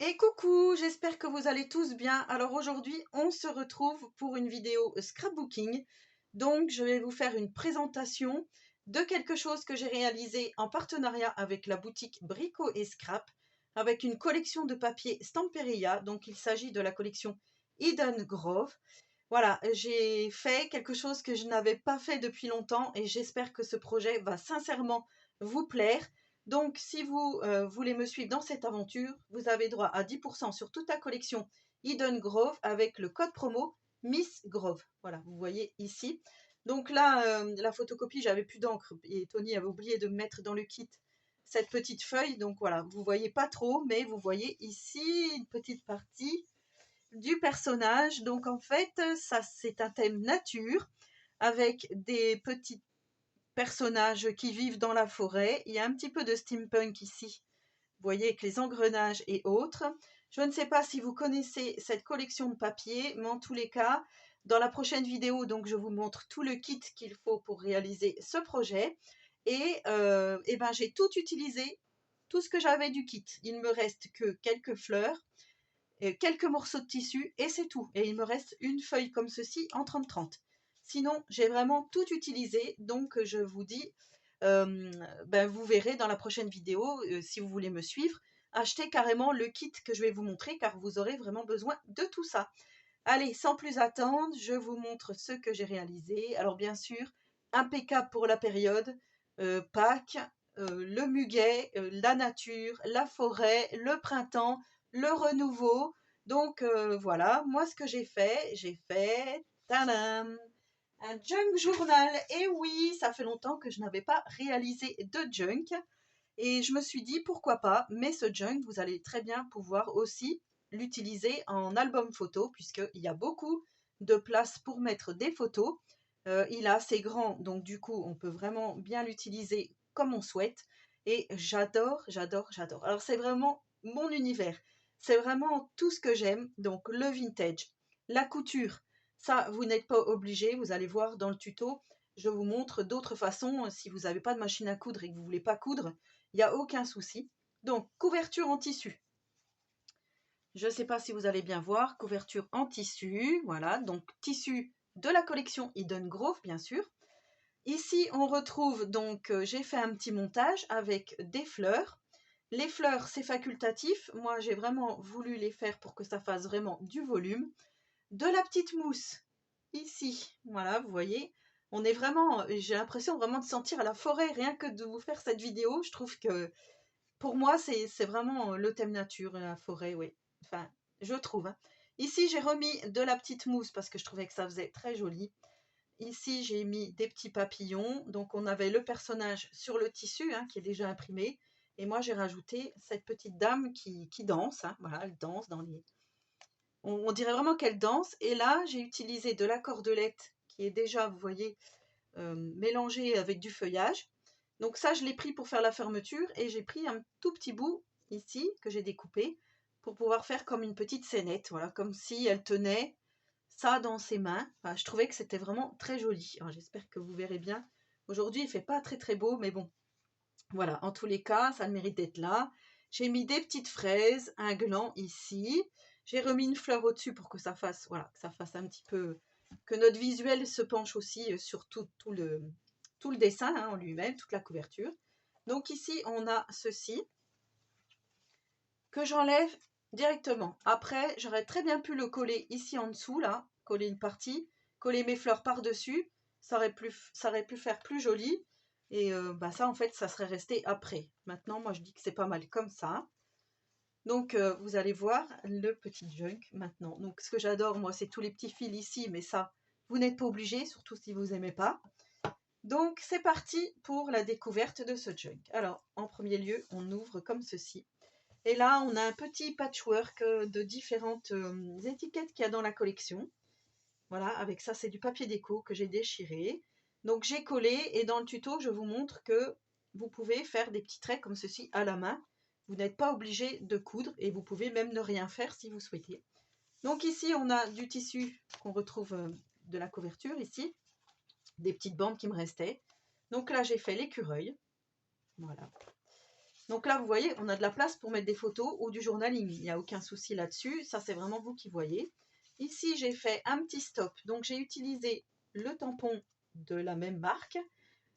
Et coucou, j'espère que vous allez tous bien. Alors aujourd'hui, on se retrouve pour une vidéo scrapbooking. Donc, je vais vous faire une présentation de quelque chose que j'ai réalisé en partenariat avec la boutique Brico et Scrap, avec une collection de papier Stamperia. Donc, il s'agit de la collection Eden Grove. Voilà, j'ai fait quelque chose que je n'avais pas fait depuis longtemps et j'espère que ce projet va sincèrement vous plaire. Donc, si vous voulez me suivre dans cette aventure, vous avez droit à 10% sur toute la collection Eden Grove avec le code promo Miss Grove. Voilà, vous voyez ici. Donc là, la photocopie, j'avais plus d'encre et Tony avait oublié de mettre dans le kit cette petite feuille. Donc voilà, vous voyez pas trop, mais vous voyez ici une petite partie du personnage. Donc en fait, ça c'est un thème nature avec des petits personnages qui vivent dans la forêt. Il y a un petit peu de steampunk ici. Vous voyez, avec les engrenages et autres. Je ne sais pas si vous connaissez cette collection de papier, mais en tous les cas, dans la prochaine vidéo, donc je vous montre tout le kit qu'il faut pour réaliser ce projet. Et ben, j'ai tout utilisé, tout ce que j'avais du kit. Il ne me reste que quelques fleurs, quelques morceaux de tissu et c'est tout. Et il me reste une feuille comme ceci en 30-30. Sinon, j'ai vraiment tout utilisé, donc je vous dis, ben, vous verrez dans la prochaine vidéo, si vous voulez me suivre, achetez carrément le kit que je vais vous montrer car vous aurez vraiment besoin de tout ça. Allez, sans plus attendre, je vous montre ce que j'ai réalisé. Alors bien sûr, impeccable pour la période, Pâques, le muguet, la nature, la forêt, le printemps, le renouveau. Donc voilà, moi ce que j'ai fait, tadam, un junk journal. Et oui, ça fait longtemps que je n'avais pas réalisé de junk. Et je me suis dit, pourquoi pas, mais ce junk, vous allez très bien pouvoir aussi l'utiliser en album photo, puisqu'il y a beaucoup de place pour mettre des photos. Il est assez grand, donc du coup, on peut vraiment bien l'utiliser comme on souhaite. Et j'adore, j'adore, j'adore. Alors, c'est vraiment mon univers. C'est vraiment tout ce que j'aime. Donc, le vintage, la couture, ça, vous n'êtes pas obligé. Vous allez voir dans le tuto, je vous montre d'autres façons. Si vous n'avez pas de machine à coudre et que vous ne voulez pas coudre, il n'y a aucun souci. Donc, couverture en tissu. Je ne sais pas si vous allez bien voir, couverture en tissu, voilà, donc tissu de la collection Eden Grove, bien sûr. Ici, on retrouve donc, j'ai fait un petit montage avec des fleurs. Les fleurs, c'est facultatif. Moi, j'ai vraiment voulu les faire pour que ça fasse vraiment du volume. De la petite mousse, ici, voilà, vous voyez. On est vraiment, j'ai l'impression vraiment de sentir la forêt, rien que de vous faire cette vidéo. Je trouve que pour moi, c'est vraiment le thème nature, la forêt, oui. Enfin, je trouve, hein. Ici, j'ai remis de la petite mousse parce que je trouvais que ça faisait très joli. Ici, j'ai mis des petits papillons. Donc, on avait le personnage sur le tissu, hein, qui est déjà imprimé. Et moi, j'ai rajouté cette petite dame qui danse, hein. Voilà, elle danse dans les... On dirait vraiment qu'elle danse. Et là, j'ai utilisé de la cordelette qui est déjà, vous voyez, mélangée avec du feuillage. Donc ça, je l'ai pris pour faire la fermeture et j'ai pris un tout petit bout ici que j'ai découpé pour pouvoir faire comme une petite scénette, voilà, comme si elle tenait ça dans ses mains. Enfin, je trouvais que c'était vraiment très joli. Alors, j'espère que vous verrez bien. Aujourd'hui, il fait pas très très beau, mais bon, voilà, en tous les cas, ça le mérite d'être là. J'ai mis des petites fraises, un gland ici. J'ai remis une fleur au-dessus pour que ça fasse, voilà, que ça fasse un petit peu, que notre visuel se penche aussi sur tout le dessin, hein, en lui-même, toute la couverture. Donc ici, on a ceci que j'enlève directement. Après, j'aurais très bien pu le coller ici en dessous, là, coller une partie, coller mes fleurs par-dessus. Ça aurait pu faire plus joli. Et bah ça, en fait, ça serait resté après. Maintenant, moi, je dis que c'est pas mal comme ça. Donc, vous allez voir le petit junk maintenant. Donc, ce que j'adore, moi, c'est tous les petits fils ici. Mais ça, vous n'êtes pas obligé, surtout si vous n'aimez pas. Donc, c'est parti pour la découverte de ce junk. Alors, en premier lieu, on ouvre comme ceci. Et là, on a un petit patchwork de différentes étiquettes qu'il y a dans la collection. Voilà, avec ça, c'est du papier déco que j'ai déchiré. Donc, j'ai collé et dans le tuto, je vous montre que vous pouvez faire des petits traits comme ceci à la main. Vous n'êtes pas obligé de coudre et vous pouvez même ne rien faire si vous souhaitez. Donc ici, on a du tissu qu'on retrouve de la couverture ici, des petites bandes qui me restaient. Donc là, j'ai fait l'écureuil. Voilà. Donc là, vous voyez, on a de la place pour mettre des photos ou du journaling. Il n'y a aucun souci là-dessus. Ça, c'est vraiment vous qui voyez. Ici, j'ai fait un petit stop. Donc, j'ai utilisé le tampon de la même marque,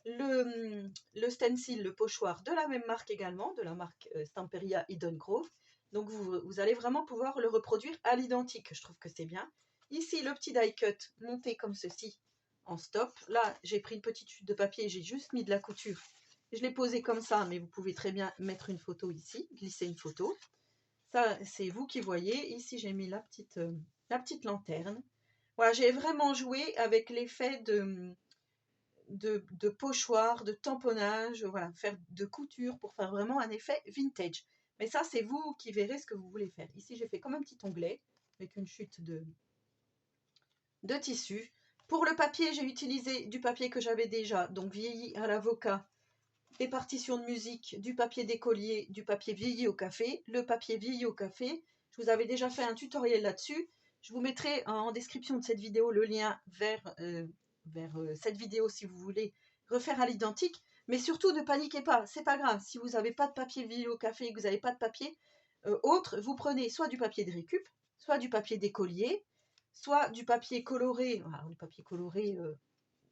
le stencil, le pochoir de la même marque également, de la marque Stamperia Eden Grove. Donc, vous allez vraiment pouvoir le reproduire à l'identique. Je trouve que c'est bien. Ici, le petit die cut monté comme ceci en stop. Là, j'ai pris une petite chute de papier. J'ai juste mis de la couture. Je l'ai posé comme ça, mais vous pouvez très bien mettre une photo ici, glisser une photo. Ça, c'est vous qui voyez. Ici, j'ai mis la petite lanterne. Voilà, j'ai vraiment joué avec l'effet de pochoir, de tamponnage, voilà, faire de couture pour faire vraiment un effet vintage. Mais ça, c'est vous qui verrez ce que vous voulez faire. Ici, j'ai fait comme un petit onglet avec une chute de tissu. Pour le papier, j'ai utilisé du papier que j'avais déjà, donc vieilli à l'avocat, des partitions de musique, du papier d'écolier, du papier vieilli au café. Le papier vieilli au café, je vous avais déjà fait un tutoriel là-dessus. Je vous mettrai en description de cette vidéo le lien vers cette vidéo si vous voulez refaire à l'identique. Mais surtout, ne paniquez pas, c'est pas grave. Si vous n'avez pas de papier vieilli au café et que vous n'avez pas de papier autre, vous prenez soit du papier de récup, soit du papier d'écolier, soit du papier coloré, alors du papier coloré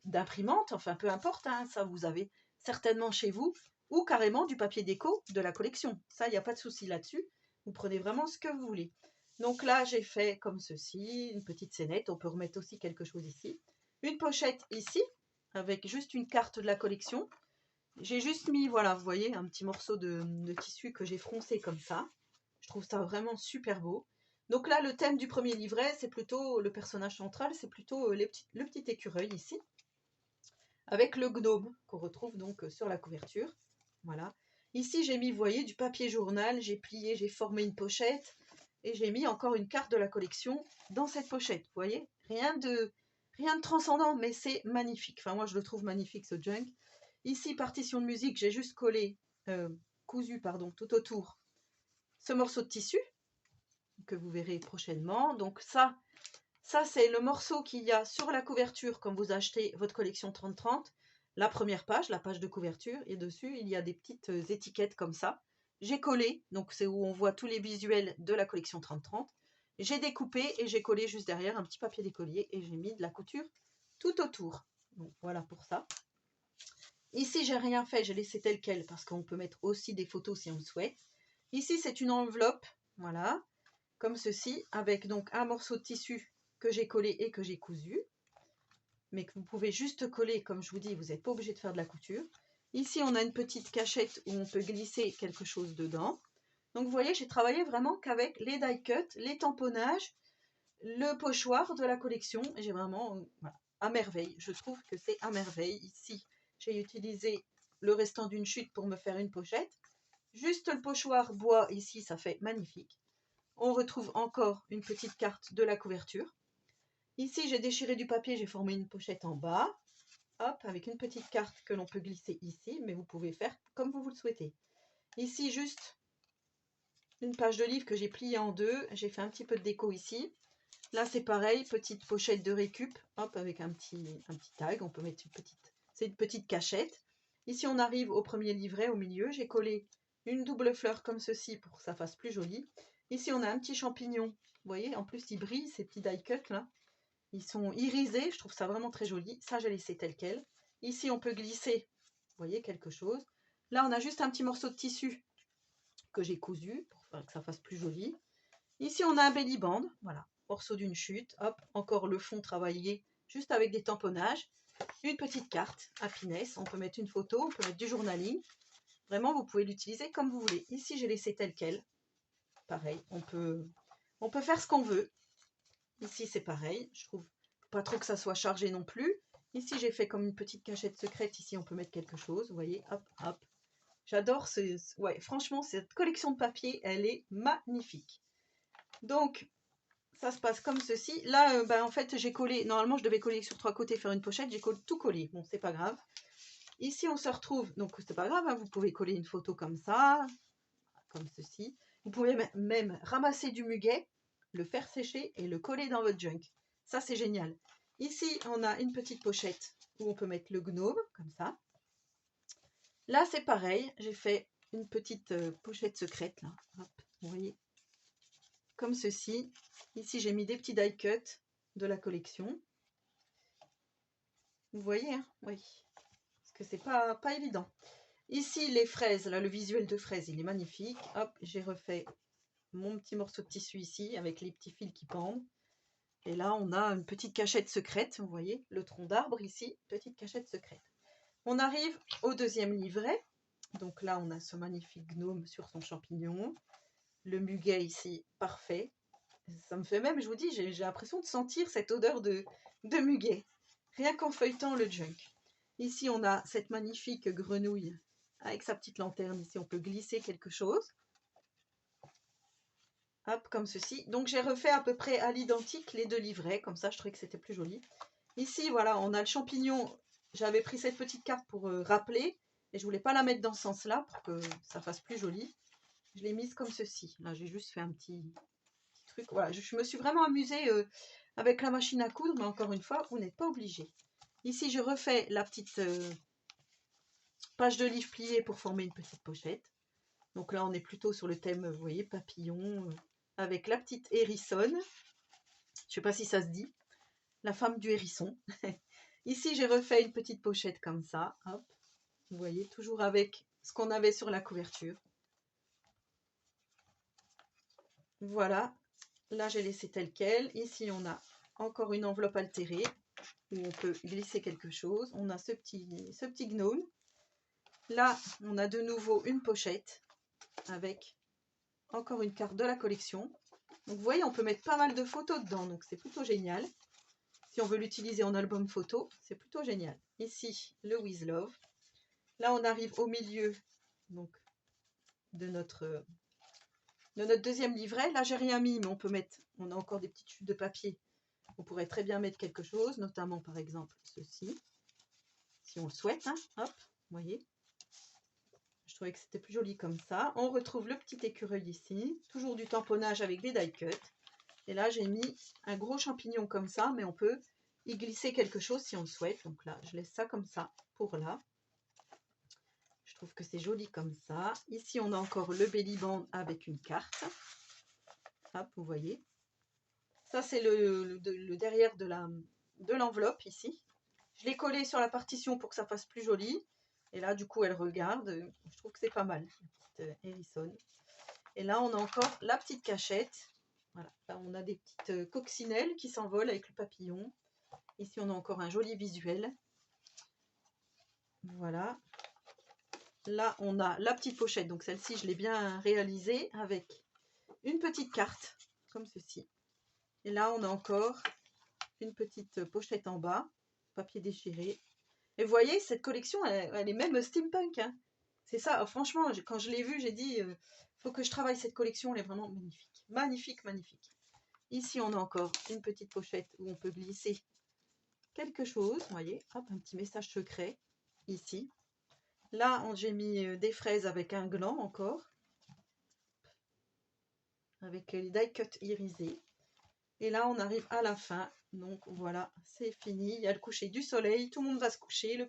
d'imprimante, enfin peu importe, hein, ça vous avez certainement chez vous, ou carrément du papier déco de la collection. Ça, il n'y a pas de souci là-dessus. Vous prenez vraiment ce que vous voulez. Donc là, j'ai fait comme ceci, une petite scénette. On peut remettre aussi quelque chose ici. Une pochette ici, avec juste une carte de la collection. J'ai juste mis, voilà, vous voyez, un petit morceau de tissu que j'ai froncé comme ça. Je trouve ça vraiment super beau. Donc là, le thème du premier livret, c'est plutôt le personnage central, c'est plutôt le petit écureuil ici, avec le gnome qu'on retrouve donc sur la couverture. Voilà. Ici, j'ai mis, vous voyez, du papier journal, j'ai plié, j'ai formé une pochette et j'ai mis encore une carte de la collection dans cette pochette. Vous voyez, rien de transcendant, mais c'est magnifique. Enfin, moi, je le trouve magnifique, ce junk. Ici, partition de musique, j'ai juste collé, cousu, pardon, tout autour ce morceau de tissu que vous verrez prochainement. Donc ça c'est le morceau qu'il y a sur la couverture quand vous achetez votre collection 30-30. La première page, la page de couverture, et dessus, il y a des petites étiquettes comme ça. J'ai collé, donc c'est où on voit tous les visuels de la collection 30-30. J'ai découpé et j'ai collé juste derrière un petit papier d'écolier et j'ai mis de la couture tout autour. Donc voilà pour ça. Ici, j'ai rien fait, j'ai laissé tel quel parce qu'on peut mettre aussi des photos si on le souhaite. Ici, c'est une enveloppe, voilà, comme ceci, avec donc un morceau de tissu que j'ai collé et que j'ai cousu, mais que vous pouvez juste coller, comme je vous dis, vous n'êtes pas obligé de faire de la couture. Ici, on a une petite cachette où on peut glisser quelque chose dedans. Donc, vous voyez, j'ai travaillé vraiment qu'avec les die cuts, les tamponnages, le pochoir de la collection. J'ai vraiment, voilà, à merveille. Je trouve que c'est à merveille. Ici, j'ai utilisé le restant d'une chute pour me faire une pochette. Juste le pochoir bois, ici, ça fait magnifique. On retrouve encore une petite carte de la couverture. Ici, j'ai déchiré du papier, j'ai formé une pochette en bas. Hop, avec une petite carte que l'on peut glisser ici, mais vous pouvez faire comme vous le souhaitez. Ici, juste une page de livre que j'ai pliée en deux. J'ai fait un petit peu de déco ici. Là, c'est pareil, petite pochette de récup, hop, avec un petit tag. On peut mettre c'est une petite cachette. Ici, on arrive au premier livret, au milieu. J'ai collé une double fleur comme ceci pour que ça fasse plus joli. Ici, on a un petit champignon. Vous voyez, en plus, il brille, ces petits die cuts là. Ils sont irisés, je trouve ça vraiment très joli. Ça, j'ai laissé tel quel. Ici, on peut glisser, vous voyez, quelque chose. Là, on a juste un petit morceau de tissu que j'ai cousu pour que ça fasse plus joli. Ici, on a un belly band, voilà, morceau d'une chute. Hop, encore le fond travaillé, juste avec des tamponnages. Une petite carte, happiness. On peut mettre une photo, on peut mettre du journaling. Vraiment, vous pouvez l'utiliser comme vous voulez. Ici, j'ai laissé tel quel. Pareil, on peut faire ce qu'on veut. Ici, c'est pareil. Je trouve pas trop que ça soit chargé non plus. Ici, j'ai fait comme une petite cachette secrète. Ici, on peut mettre quelque chose. Vous voyez, hop, hop. J'adore ouais, franchement, cette collection de papier, elle est magnifique. Donc, ça se passe comme ceci. Là, en fait, j'ai collé. Normalement, je devais coller sur 3 côtés, faire une pochette. J'ai tout collé. Bon, c'est pas grave. Ici, on se retrouve. Donc, c'est pas grave. Hein, vous pouvez coller une photo comme ça, comme ceci. Vous pouvez même ramasser du muguet, le faire sécher et le coller dans votre junk. Ça, c'est génial. Ici, on a une petite pochette où on peut mettre le gnome, comme ça. Là, c'est pareil. J'ai fait une petite pochette secrète là. Hop, vous voyez, comme ceci. Ici j'ai mis des petits die cut de la collection. Vous voyez, hein? Oui, parce que c'est pas évident. Ici les fraises, là le visuel de fraises il est magnifique. Hop, j'ai refait mon petit morceau de tissu ici avec les petits fils qui pendent. Et là on a une petite cachette secrète, vous voyez, le tronc d'arbre ici, petite cachette secrète. On arrive au deuxième livret. Donc là, on a ce magnifique gnome sur son champignon. Le muguet ici, parfait. Ça me fait même, je vous dis, j'ai l'impression de sentir cette odeur de muguet. Rien qu'en feuilletant le junk. Ici, on a cette magnifique grenouille avec sa petite lanterne. Ici, on peut glisser quelque chose. Hop, comme ceci. Donc, j'ai refait à peu près à l'identique les deux livrets. Comme ça, je trouvais que c'était plus joli. Ici, voilà, on a le champignon. J'avais pris cette petite carte pour rappeler. Et je voulais pas la mettre dans ce sens-là pour que ça fasse plus joli. Je l'ai mise comme ceci. Là, j'ai juste fait un petit truc. Voilà, je me suis vraiment amusée avec la machine à coudre, mais encore une fois, vous n'êtes pas obligé. Ici, je refais la petite page de livre pliée pour former une petite pochette. Donc là, on est plutôt sur le thème, vous voyez, papillon, avec la petite hérissonne. Je ne sais pas si ça se dit. La femme du hérisson. Ici, j'ai refait une petite pochette comme ça. Hop. Vous voyez, toujours avec ce qu'on avait sur la couverture. Voilà. Là, j'ai laissé tel quel. Ici, on a encore une enveloppe altérée où on peut glisser quelque chose. On a ce petit gnome. Là, on a de nouveau une pochette avec encore une carte de la collection. Donc, vous voyez, on peut mettre pas mal de photos dedans. Donc, c'est plutôt génial. Si on veut l'utiliser en album photo, c'est plutôt génial. Ici, le With Love. Là, on arrive au milieu donc, de notre deuxième livret. Là, j'ai rien mis, mais on peut mettre, on a encore des petites chutes de papier. On pourrait très bien mettre quelque chose, notamment par exemple ceci, si on le souhaite. Hein. Hop, vous voyez. Je trouvais que c'était plus joli comme ça. On retrouve le petit écureuil ici, toujours du tamponnage avec des die cut. Et là, j'ai mis un gros champignon comme ça, mais on peut y glisser quelque chose si on le souhaite. Donc là, je laisse ça comme ça pour là. Je trouve que c'est joli comme ça. Ici, on a encore le belly band avec une carte. Hop, vous voyez. Ça, c'est le derrière de l'enveloppe ici. Je l'ai collé sur la partition pour que ça fasse plus joli. Et là, du coup, elle regarde. Je trouve que c'est pas mal, la petite hérissonne. Et là, on a encore la petite cachette. Voilà. Là, on a des petites coccinelles qui s'envolent avec le papillon. Ici, on a encore un joli visuel. Voilà. Là, on a la petite pochette. Donc, celle-ci, je l'ai bien réalisée avec une petite carte, comme ceci. Et là, on a encore une petite pochette en bas, papier déchiré. Et vous voyez, cette collection, elle est même steampunk. Hein. C'est ça, franchement, quand je l'ai vue, j'ai dit, faut que je travaille cette collection, elle est vraiment magnifique. Magnifique, magnifique. Ici, on a encore une petite pochette où on peut glisser quelque chose. Vous voyez, hop, un petit message secret, ici. Là, j'ai mis des fraises avec un gland encore. Avec les die cut irisés. Et là, on arrive à la fin. Donc voilà, c'est fini. Il y a le coucher du soleil. Tout le monde va se coucher. Le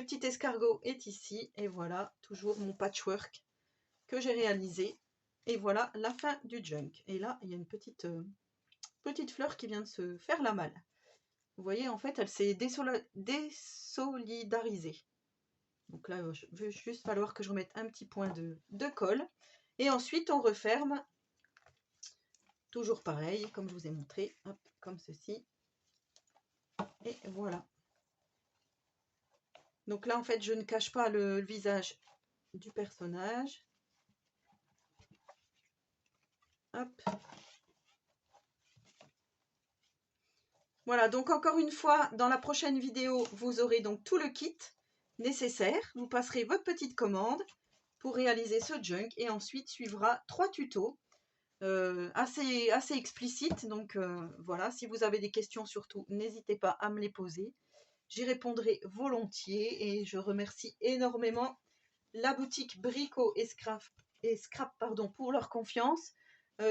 petit escargot est ici. Et voilà, toujours mon patchwork que j'ai réalisé. Et voilà la fin du junk. Et là, il y a une petite fleur qui vient de se faire la malle. Vous voyez, en fait, elle s'est désolidarisée. Donc là, il va juste falloir que je remette un petit point de colle. Et ensuite, on referme. Toujours pareil, comme je vous ai montré, hop, comme ceci. Et voilà. Donc là, en fait, je ne cache pas le visage du personnage. Hop. Voilà, donc encore une fois, dans la prochaine vidéo, vous aurez donc tout le kit nécessaire. Vous passerez votre petite commande pour réaliser ce junk et ensuite suivra 3 tutos assez explicites. Donc voilà, si vous avez des questions surtout, n'hésitez pas à me les poser. J'y répondrai volontiers et je remercie énormément la boutique Brico et Scrap pour leur confiance.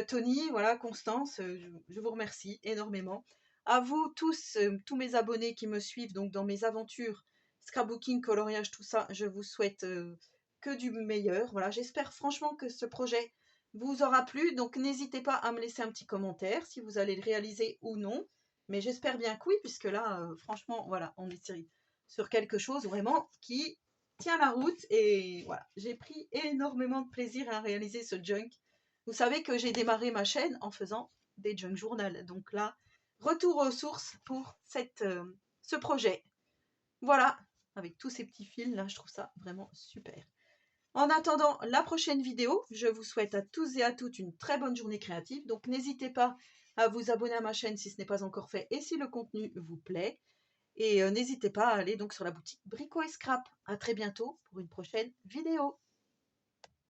Tony, voilà, Constance, je vous remercie énormément. À vous tous, tous mes abonnés qui me suivent donc dans mes aventures, scrapbooking, coloriage, tout ça, je vous souhaite que du meilleur. Voilà, j'espère franchement que ce projet vous aura plu. Donc n'hésitez pas à me laisser un petit commentaire si vous allez le réaliser ou non. Mais j'espère bien que oui, puisque là, franchement, voilà, on est sur quelque chose vraiment qui tient la route. Et voilà, j'ai pris énormément de plaisir à réaliser ce junk. Vous savez que j'ai démarré ma chaîne en faisant des junk journal. Donc là, retour aux sources pour ce projet. Voilà, avec tous ces petits fils là, je trouve ça vraiment super. En attendant la prochaine vidéo, je vous souhaite à tous et à toutes une très bonne journée créative. Donc n'hésitez pas à vous abonner à ma chaîne si ce n'est pas encore fait et si le contenu vous plaît. Et n'hésitez pas à aller donc sur la boutique Brico et Scrap. À très bientôt pour une prochaine vidéo.